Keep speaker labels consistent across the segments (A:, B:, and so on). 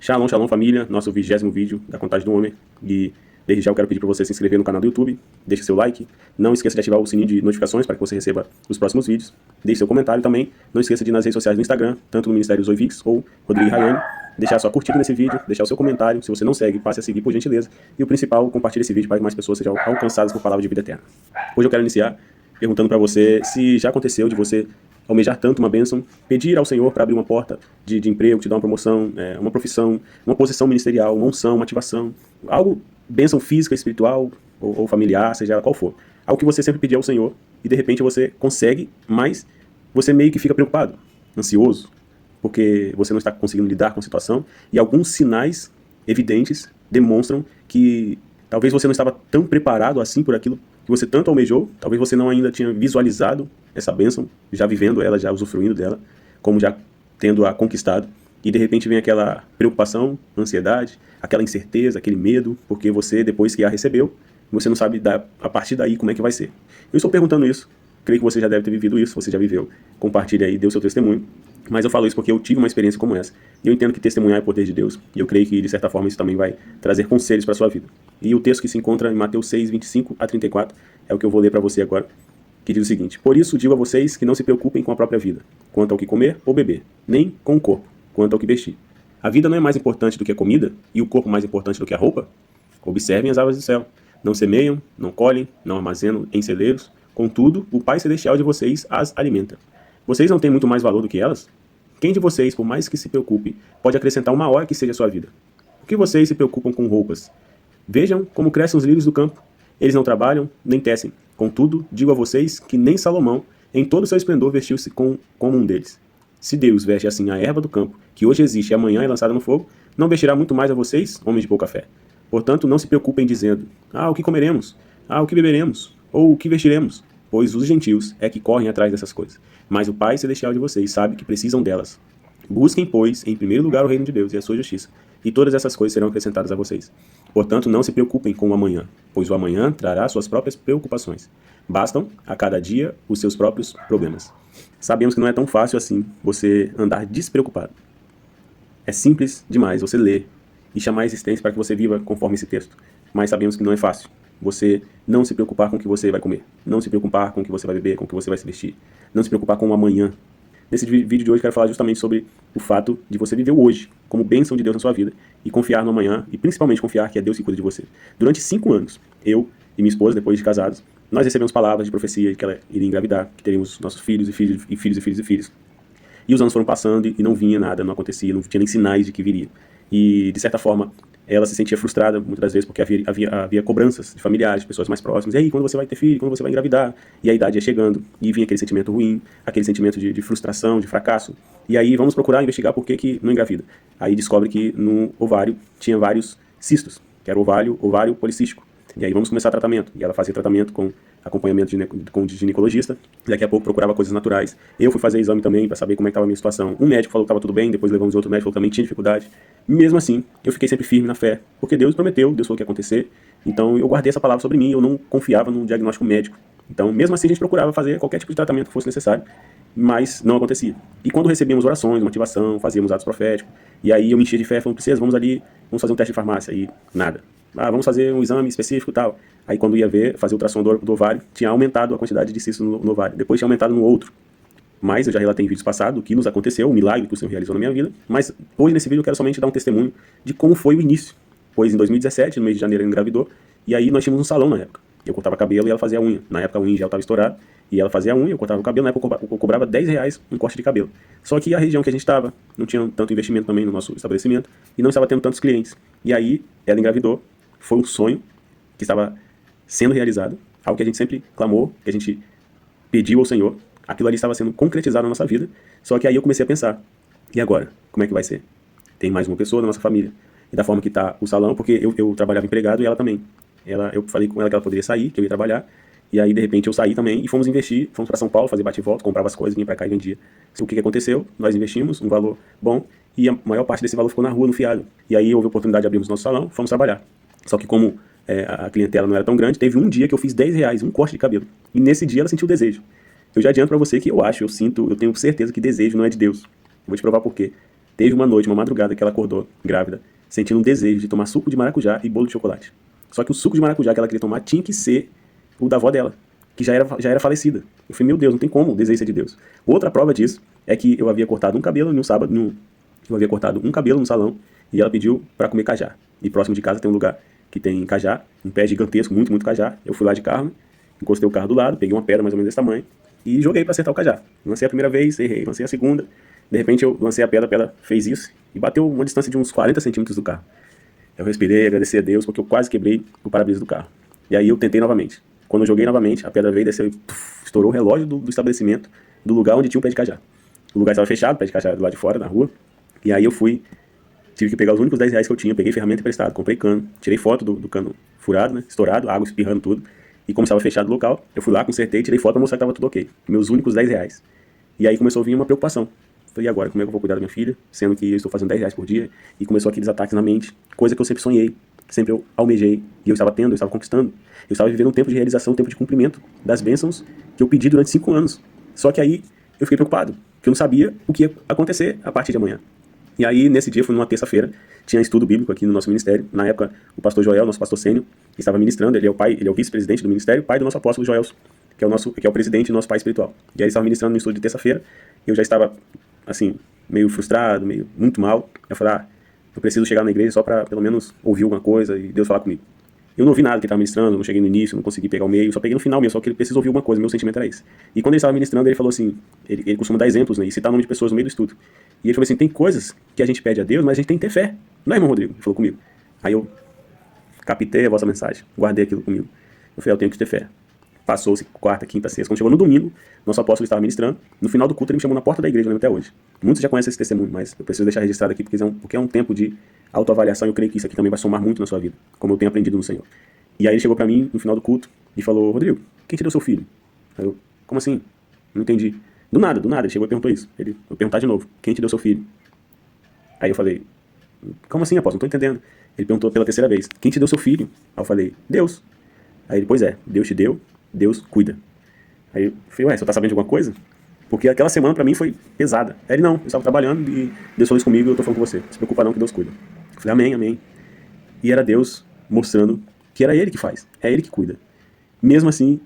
A: Shalom, shalom família, nosso 20º vídeo da Contagem do Homem. E desde já eu quero pedir para você se inscrever no canal do YouTube, deixe seu like, não esqueça de ativar o sininho de notificações para que você receba os próximos vídeos, deixe seu comentário também, não esqueça de ir nas redes sociais do Instagram, tanto no Ministério Zoivix ou Rodrigo Rayane, deixar sua curtida nesse vídeo, deixar o seu comentário, se você não segue, passe a seguir por gentileza, e o principal, compartilhe esse vídeo para que mais pessoas sejam alcançadas por palavra de vida eterna. Hoje eu quero iniciar perguntando para você se já aconteceu de você almejar tanto uma bênção, pedir ao Senhor para abrir uma porta de emprego, te dar uma promoção, uma profissão, uma posição ministerial, uma unção, uma ativação, algo, bênção física, espiritual ou familiar, seja ela qual for. Algo que você sempre pediu ao Senhor e de repente você consegue, mas você meio que fica preocupado, ansioso, porque você não está conseguindo lidar com a situação e alguns sinais evidentes demonstram que talvez você não estava tão preparado assim por aquilo que você tanto almejou, talvez você não ainda tinha visualizado essa bênção, já vivendo ela, já usufruindo dela, como já tendo-a conquistado, e de repente vem aquela preocupação, ansiedade, aquela incerteza, aquele medo, porque você, depois que a recebeu, você não sabe a partir daí como é que vai ser. Eu estou perguntando isso, creio que você já deve ter vivido isso, você já viveu, compartilhe aí, dê o seu testemunho, mas eu falo isso porque eu tive uma experiência como essa, e eu entendo que testemunhar é poder de Deus, e eu creio que de certa forma isso também vai trazer conselhos para a sua vida. E o texto que se encontra em Mateus 6, 25 a 34, é o que eu vou ler para você agora, que diz o seguinte: por isso digo a vocês que não se preocupem com a própria vida, quanto ao que comer ou beber, nem com o corpo, quanto ao que vestir. A vida não é mais importante do que a comida, e o corpo mais importante do que a roupa? Observem as aves do céu, não semeiam, não colhem, não armazenam em celeiros, contudo, o Pai Celestial de vocês as alimenta. Vocês não têm muito mais valor do que elas? Quem de vocês, por mais que se preocupe, pode acrescentar uma hora que seja a sua vida? Por que vocês se preocupam com roupas? Vejam como crescem os lírios do campo. Eles não trabalham, nem tecem. Contudo, digo a vocês que nem Salomão, em todo o seu esplendor, vestiu-se como um deles. Se Deus veste assim a erva do campo, que hoje existe e amanhã é lançada no fogo, não vestirá muito mais a vocês, homens de pouca fé. Portanto, não se preocupem dizendo: o que comeremos? O que beberemos? Ou o que vestiremos? Pois os gentios é que correm atrás dessas coisas. Mas o Pai Celestial de vocês sabe que precisam delas. Busquem, pois, em primeiro lugar o reino de Deus e a sua justiça, e todas essas coisas serão acrescentadas a vocês. Portanto, não se preocupem com o amanhã, pois o amanhã trará suas próprias preocupações. Bastam, a cada dia, os seus próprios problemas. Sabemos que não é tão fácil assim você andar despreocupado. É simples demais você ler e chamar a existência para que você viva conforme esse texto. Mas sabemos que não é fácil você não se preocupar com o que você vai comer, não se preocupar com o que você vai beber, com o que você vai se vestir, não se preocupar com o amanhã. Nesse vídeo de hoje eu quero falar justamente sobre o fato de você viver o hoje como bênção de Deus na sua vida e confiar no amanhã e principalmente confiar que é Deus que cuida de você. Durante 5 anos, eu e minha esposa, depois de casados, nós recebemos palavras de profecia de que ela iria engravidar, que teríamos nossos filhos e filhos e filhos e filhos e filhos. E os anos foram passando e não vinha nada, não acontecia, não tinha nem sinais de que viria. E, de certa forma, ela se sentia frustrada muitas das vezes porque havia cobranças de familiares, de pessoas mais próximas. E aí, quando você vai ter filho, quando você vai engravidar? E a idade ia chegando, e vinha aquele sentimento ruim, aquele sentimento de frustração, de fracasso. E aí, vamos procurar investigar por que não engravida. Aí descobre que no ovário tinha vários cistos, que era o ovário policístico. E aí vamos começar tratamento. E ela fazia tratamento com acompanhamento com o ginecologista. E daqui a pouco procurava coisas naturais. Eu fui fazer exame também para saber como é que estava a minha situação. Um médico falou que estava tudo bem, depois levamos outro médico, falou que também tinha dificuldade. E mesmo assim, eu fiquei sempre firme na fé, porque Deus prometeu, Deus falou que ia acontecer. Então eu guardei essa palavra sobre mim, eu não confiava no diagnóstico médico. Então, mesmo assim, a gente procurava fazer qualquer tipo de tratamento que fosse necessário, mas não acontecia. E quando recebíamos orações, motivação, fazíamos atos proféticos, e aí eu me enchia de fé, falando: princesa, vamos ali, vamos fazer um teste de farmácia. E nada. Vamos fazer um exame específico e tal. Aí quando ia ver, fazer ultrassom do ovário, tinha aumentado a quantidade de cistos no ovário. Depois tinha aumentado no outro. Mas eu já relatei em vídeos passados o que nos aconteceu, o milagre que o Senhor realizou na minha vida. Mas hoje nesse vídeo eu quero somente dar um testemunho de como foi o início. Pois em 2017, no mês de janeiro, ela engravidou. E aí nós tínhamos um salão na época. Eu cortava cabelo e ela fazia a unha. Na época a unha em gel estava estourada. E ela fazia a unha, eu cortava o cabelo. Na época eu cobrava R$10 um corte de cabelo. Só que a região que a gente estava não tinha tanto investimento também no nosso estabelecimento. E não estava tendo tantos clientes. E aí ela engravidou. Foi um sonho que estava sendo realizado. Algo que a gente sempre clamou, que a gente pediu ao Senhor. Aquilo ali estava sendo concretizado na nossa vida. Só que aí eu comecei a pensar: e agora? Como é que vai ser? Tem mais uma pessoa na nossa família. E da forma que está o salão, porque eu trabalhava empregado e ela também. Eu falei com ela que ela poderia sair, que eu ia trabalhar. E aí, de repente, eu saí também e fomos investir. Fomos para São Paulo fazer bate e volta, comprava as coisas, vinha para cá e vendia. O que aconteceu? Nós investimos um valor bom e a maior parte desse valor ficou na rua, no fiado. E aí houve a oportunidade de abrirmos nosso salão, fomos trabalhar. Só que como a clientela não era tão grande, teve um dia que eu fiz R$10, um corte de cabelo. E nesse dia ela sentiu o desejo. Eu já adianto para você que eu sinto, eu tenho certeza que desejo não é de Deus. Eu vou te provar por quê. Teve uma noite, uma madrugada, que ela acordou grávida, sentindo um desejo de tomar suco de maracujá e bolo de chocolate. Só que o suco de maracujá que ela queria tomar tinha que ser o da avó dela, que já era falecida. Eu falei, meu Deus, não tem como o desejo ser de Deus. Outra prova disso é que eu havia cortado um cabelo no sábado, eu havia cortado um cabelo no salão, e ela pediu para comer cajá. E próximo de casa tem um lugar que tem cajá, um pé gigantesco, muito, muito cajá. Eu fui lá de carro, encostei o carro do lado, peguei uma pedra mais ou menos desse tamanho e joguei para acertar o cajá. Lancei a primeira vez, errei. Lancei a segunda, de repente eu lancei a pedra fez isso e bateu uma distância de uns 40 centímetros do carro. Eu respirei, agradeci a Deus, porque eu quase quebrei o para-brisa do carro. E aí eu tentei novamente. Quando eu joguei novamente, a pedra veio, desceu e estourou o relógio do estabelecimento, do lugar onde tinha um pé de cajá. O lugar estava fechado, o pé de cajá do lado de fora, na rua. E aí eu tive que pegar os únicos 10 reais que eu tinha, peguei ferramenta emprestada, comprei cano, tirei foto do cano furado, né, estourado, água espirrando tudo. E como estava fechado o local, eu fui lá, consertei, tirei foto para mostrar que estava tudo ok. Meus únicos 10 reais. E aí começou a vir uma preocupação. Falei, e agora, como é que eu vou cuidar da minha filha, sendo que eu estou fazendo 10 reais por dia? E começou aqueles ataques na mente, coisa que eu sempre sonhei, sempre eu almejei, e eu estava tendo, eu estava conquistando. Eu estava vivendo um tempo de realização, um tempo de cumprimento das bênçãos que eu pedi durante 5 anos. Só que aí eu fiquei preocupado, porque eu não sabia o que ia acontecer a partir de amanhã. E aí, nesse dia, foi numa terça-feira, tinha estudo bíblico aqui no nosso ministério. Na época, o pastor Joel, nosso pastor sênior, estava ministrando. Ele é o vice-presidente do ministério, pai do nosso apóstolo Joel, que é o presidente do nosso pai espiritual. E aí, ele estava ministrando no estudo de terça-feira. Eu já estava, assim, meio frustrado, muito mal. Eu falei, eu preciso chegar na igreja só para, pelo menos, ouvir alguma coisa e Deus falar comigo. Eu não ouvi nada que ele estava ministrando, não cheguei no início, não consegui pegar o meio, só peguei no final mesmo, só que ele precisa ouvir alguma coisa, meu sentimento era esse. E quando ele estava ministrando, ele falou assim, ele costuma dar exemplos, né, e citar o nome de pessoas no meio do estudo. E ele falou assim, tem coisas que a gente pede a Deus, mas a gente tem que ter fé. Não é, irmão Rodrigo? Ele falou comigo. Aí eu captei a vossa mensagem, guardei aquilo comigo. Eu falei, eu tenho que ter fé. Passou-se quarta, quinta, sexta. Quando chegou no domingo, nosso apóstolo estava ministrando. No final do culto, ele me chamou na porta da igreja, eu lembro até hoje. Muitos já conhecem esse testemunho, mas eu preciso deixar registrado aqui, porque é um tempo de autoavaliação e eu creio que isso aqui também vai somar muito na sua vida, como eu tenho aprendido no Senhor. E aí ele chegou pra mim, no final do culto, e falou, Rodrigo, quem te deu seu filho? Aí eu, como assim? Não entendi. Do nada, ele chegou e perguntou isso. Eu perguntar de novo, quem te deu seu filho? Aí eu falei, como assim, apóstolo? Não tô entendendo. Ele perguntou pela terceira vez, quem te deu seu filho? Aí eu falei, Deus. Aí ele, pois é, Deus te deu, Deus cuida. Aí eu falei, ué, você tá sabendo de alguma coisa? Porque aquela semana pra mim foi pesada. Aí ele, não, eu estava trabalhando e Deus falou isso comigo e eu tô falando com você. Não se preocupa não que Deus cuida. Eu falei, amém, amém. E era Deus mostrando que era Ele que faz, é Ele que cuida. Mesmo assim,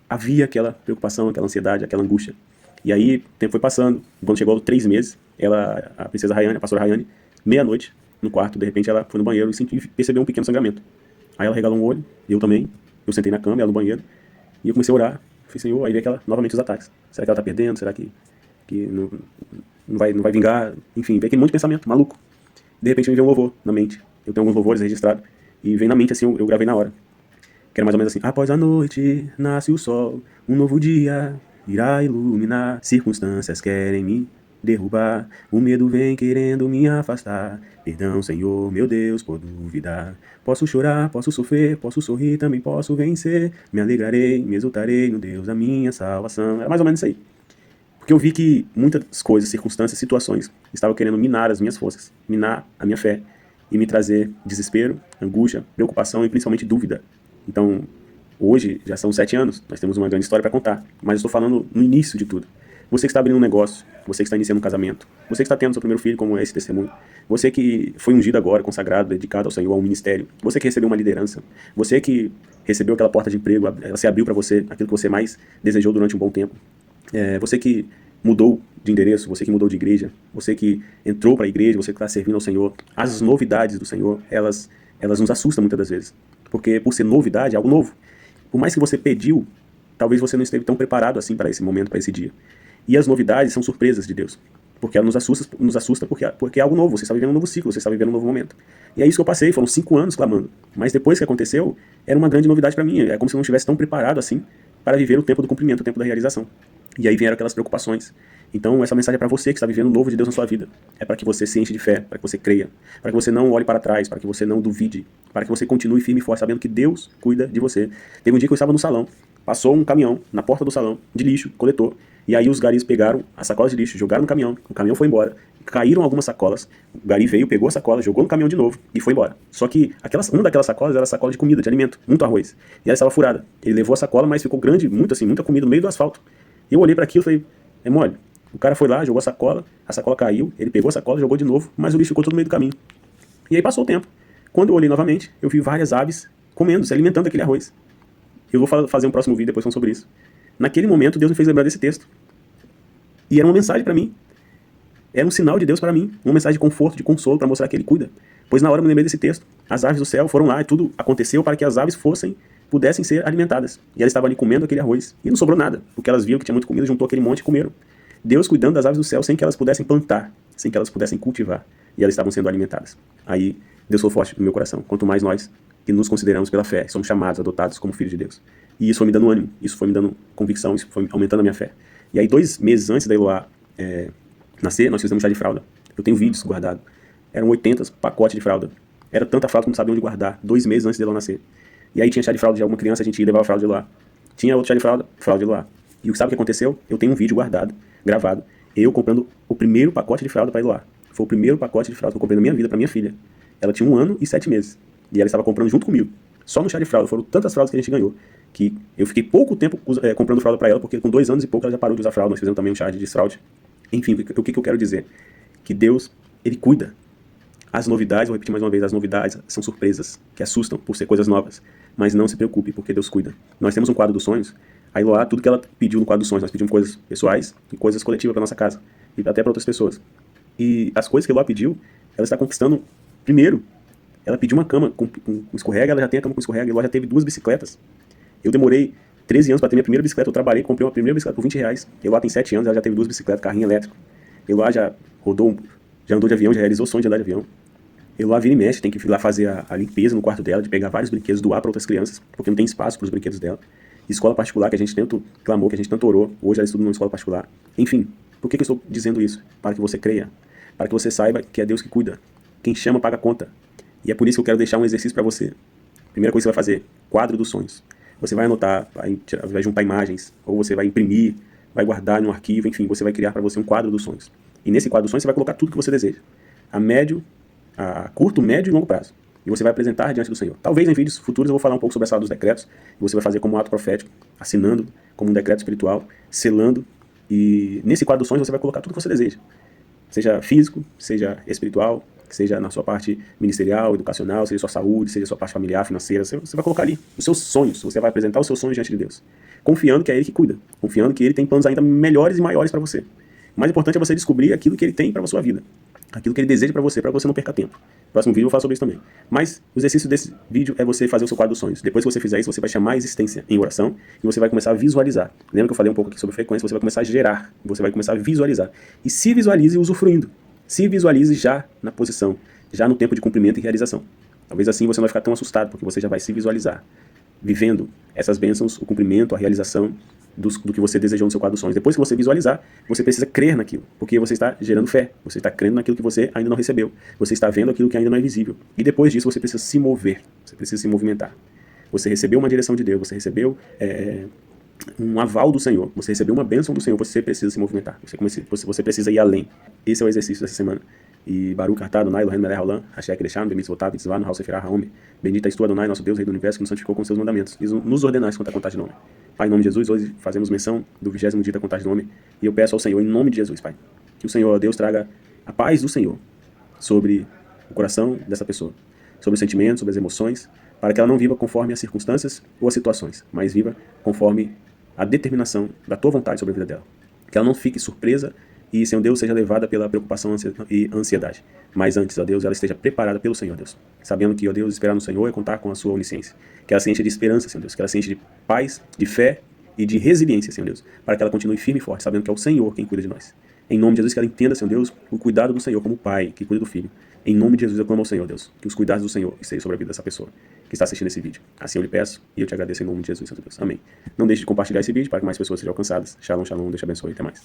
A: havia aquela preocupação, aquela ansiedade, aquela angústia. E aí, o tempo foi passando, quando chegou aos 3 meses, a princesa Rayane, a pastora Rayane, meia-noite, no quarto, de repente ela foi no banheiro e percebeu um pequeno sangramento. Aí ela regalou um olho, eu também, eu sentei na cama, ela no banheiro, e eu comecei a orar. Falei, Senhor, aí veio novamente os ataques. Será que ela tá perdendo? Será que não vai vingar? Enfim, veio aquele monte de pensamento, maluco. De repente me veio um louvor na mente. Eu tenho alguns louvores registrados. E vem na mente assim, eu gravei na hora. Que era mais ou menos assim, após a noite, nasce o sol, um novo dia irá iluminar. Circunstâncias querem me derrubar, o medo vem querendo me afastar. Perdão, Senhor, meu Deus, por duvidar. Posso chorar, posso sofrer, posso sorrir, também posso vencer. Me alegrarei, me exultarei no Deus da minha salvação. Era mais ou menos isso aí. Porque eu vi que muitas coisas, circunstâncias, situações estavam querendo minar as minhas forças, minar a minha fé e me trazer desespero, angústia, preocupação e principalmente dúvida. Então, hoje já são 7 anos, nós temos uma grande história para contar, mas eu estou falando no início de tudo. Você que está abrindo um negócio, você que está iniciando um casamento, você que está tendo seu primeiro filho, como é esse testemunho, você que foi ungido agora, consagrado, dedicado ao Senhor, ao ministério, você que recebeu uma liderança, você que recebeu aquela porta de emprego, ela se abriu para você, aquilo que você mais desejou durante um bom tempo, você que mudou de endereço, você que mudou de igreja, você que entrou para a igreja, você que está servindo ao Senhor, as novidades do Senhor, elas nos assustam muitas das vezes, porque por ser novidade, é algo novo. Por mais que você pediu, talvez você não esteve tão preparado assim para esse momento, para esse dia. E as novidades são surpresas de Deus, porque ela nos assusta porque é algo novo, você está vivendo um novo ciclo, você está vivendo um novo momento. E é isso que eu passei, foram 5 anos clamando, mas depois que aconteceu, era uma grande novidade para mim, é como se eu não estivesse tão preparado assim para viver o tempo do cumprimento, o tempo da realização. E aí vieram aquelas preocupações. Então essa mensagem é para você que está vivendo o novo de Deus na sua vida. É para que você se enche de fé, para que você creia, para que você não olhe para trás, para que você não duvide, para que você continue firme e forte, sabendo que Deus cuida de você. Teve um dia que eu estava no salão, passou um caminhão na porta do salão, de lixo, coletor, e aí os garis pegaram as sacolas de lixo, jogaram no caminhão, o caminhão foi embora, caíram algumas sacolas, o gari veio, pegou a sacola, jogou no caminhão de novo e foi embora. Só que uma daquelas sacolas era sacola de comida, de alimento, muito arroz, e ela estava furada. Ele levou a sacola, mas ficou grande, muita comida no meio do asfalto. E eu olhei para aquilo e falei, é mole, O cara foi lá, jogou a sacola caiu, ele pegou a sacola, jogou de novo, mas o bicho ficou todo no meio do caminho. E aí passou o tempo. Quando eu olhei novamente, eu vi várias aves comendo, se alimentando daquele arroz. Eu vou fazer um próximo vídeo depois falando sobre isso. Naquele momento, Deus me fez lembrar desse texto. E era uma mensagem para mim. Era um sinal de Deus para mim. Uma mensagem de conforto, de consolo, para mostrar que Ele cuida. Pois na hora eu me lembrei desse texto. As aves do céu foram lá e tudo aconteceu para que as aves pudessem ser alimentadas. E elas estavam ali comendo aquele arroz. E não sobrou nada, porque elas viram que tinha muita comida, juntou aquele monte e comeram. Deus cuidando das aves do céu sem que elas pudessem plantar, sem que elas pudessem cultivar. E elas estavam sendo alimentadas. Aí Deus foi forte no meu coração. Quanto mais nós que nos consideramos pela fé, somos chamados, adotados como filhos de Deus. E isso foi me dando ânimo, isso foi me dando convicção, isso foi aumentando a minha fé. E aí 2 meses antes da Eloá nascer, nós fizemos chá de fralda. Eu tenho vídeos guardados. Eram 80 pacotes de fralda. Era tanta fralda que não sabia onde guardar. 2 meses antes dela nascer. E aí tinha chá de fralda de alguma criança, a gente ia levar a fralda de Eloá. Tinha outro chá de fralda de Eloá. E sabe o que aconteceu? Eu tenho um vídeo guardado, gravado, eu comprando o primeiro pacote de fralda para Eloá. Foi o primeiro pacote de fralda que eu comprei na minha vida para minha filha. Ela tinha 1 ano e 7 meses. E ela estava comprando junto comigo. Só no chá de fralda. Foram tantas fraldas que a gente ganhou, que eu fiquei pouco tempo comprando fralda para ela, porque com 2 anos e pouco ela já parou de usar fralda. Nós fizemos também um chá de desfralde. Enfim, o que eu quero dizer? Que Deus, Ele cuida. As novidades, vou repetir mais uma vez, as novidades são surpresas, que assustam por ser coisas novas. Mas não se preocupe, porque Deus cuida. Nós temos um quadro dos sonhos. A Eloá, tudo que ela pediu no quadro dos sonhos, nós pedimos coisas pessoais e coisas coletivas para nossa casa. E até para outras pessoas. E as coisas que a Eloá pediu, ela está conquistando primeiro. Ela pediu uma cama com escorrega, ela já tem a cama com escorrega. A Eloá já teve 2 bicicletas. Eu demorei 13 anos para ter minha primeira bicicleta. Eu trabalhei, comprei uma primeira bicicleta por R$20. Eloá tem 7 anos, ela já teve 2 bicicletas, carrinho elétrico. Eloá já rodou, já andou de avião, já realizou o sonho de andar de avião. Eloá vira e mexe, tem que ir lá fazer a limpeza no quarto dela, de pegar vários brinquedos, doar para outras crianças, porque não tem espaço para os brinquedos dela. Escola particular, que a gente tanto clamou, que a gente tanto orou, hoje ela estuda numa escola particular. Enfim, por que eu estou dizendo isso? Para que você creia, para que você saiba que é Deus que cuida. Quem chama paga a conta. E é por isso que eu quero deixar um exercício para você. Primeira coisa que você vai fazer, quadro dos sonhos. Você vai anotar, vai juntar imagens, ou você vai imprimir, vai guardar em um arquivo, enfim, você vai criar para você um quadro dos sonhos. E nesse quadro dos sonhos você vai colocar tudo que você deseja. A curto, médio e longo prazo. E você vai apresentar diante do Senhor. Talvez em vídeos futuros eu vou falar um pouco sobre a sala dos decretos. E você vai fazer como um ato profético, assinando como um decreto espiritual, selando. E nesse quadro dos sonhos você vai colocar tudo que você deseja. Seja físico, seja espiritual, seja na sua parte ministerial, educacional, seja sua saúde, seja sua parte familiar, financeira. Você vai colocar ali os seus sonhos. Você vai apresentar os seus sonhos diante de Deus. Confiando que é Ele que cuida. Confiando que Ele tem planos ainda melhores e maiores para você. O mais importante é você descobrir aquilo que Ele tem para a sua vida. Aquilo que Ele deseja para você não perca tempo. No próximo vídeo eu vou falar sobre isso também. Mas o exercício desse vídeo é você fazer o seu quadro dos sonhos. Depois que você fizer isso, você vai chamar a existência em oração e você vai começar a visualizar. Lembra que eu falei um pouco aqui sobre frequência? Você vai começar a gerar, você vai começar a visualizar. E se visualize usufruindo. Se visualize já na posição, já no tempo de cumprimento e realização. Talvez assim você não vai ficar tão assustado, porque você já vai se visualizar, vivendo essas bênçãos, o cumprimento, a realização do que você desejou no seu quadro dos sonhos. Depois que você visualizar, você precisa crer naquilo, porque você está gerando fé, você está crendo naquilo que você ainda não recebeu, você está vendo aquilo que ainda não é visível. E depois disso você precisa se mover, você precisa se movimentar. Você recebeu uma direção de Deus, você recebeu um aval do Senhor, você recebeu uma bênção do Senhor, você precisa se movimentar, você precisa ir além. Esse é o exercício dessa semana. E Baruch atah Adonai Eloheinu melech haolam, asher kideshanu b'mitzvotav v'tzivanu ha'al seferah ha'omer. Bendita és tu, Adonai, nosso Deus, Rei do Universo, que nos santificou com seus mandamentos, e nos ordenaste quanto à contagem do homem. Pai, em nome de Jesus, hoje fazemos menção do 20º dia da contagem do homem, e eu peço ao Senhor, em nome de Jesus, Pai, que o Senhor, Deus, traga a paz do Senhor sobre o coração dessa pessoa, sobre os sentimentos, sobre as emoções, para que ela não viva conforme as circunstâncias ou as situações, mas viva conforme a determinação da tua vontade sobre a vida dela. Que ela não fique surpresa e, Senhor Deus, seja levada pela preocupação e ansiedade. Mas antes, ó Deus, ela esteja preparada pelo Senhor, Deus. Sabendo que, ó Deus, esperar no Senhor é contar com a sua onisciência. Que ela se enche de esperança, Senhor Deus. Que ela se enche de paz, de fé e de resiliência, Senhor Deus. Para que ela continue firme e forte, sabendo que é o Senhor quem cuida de nós. Em nome de Jesus, que ela entenda, Senhor Deus, o cuidado do Senhor como Pai que cuida do Filho. Em nome de Jesus, eu clamo ao Senhor, Deus, que os cuidados do Senhor estejam sobre a vida dessa pessoa que está assistindo esse vídeo. Assim eu lhe peço e eu te agradeço em nome de Jesus, Santo Deus. Amém. Não deixe de compartilhar esse vídeo para que mais pessoas sejam alcançadas. Shalom, shalom, Deus te abençoe. Até mais.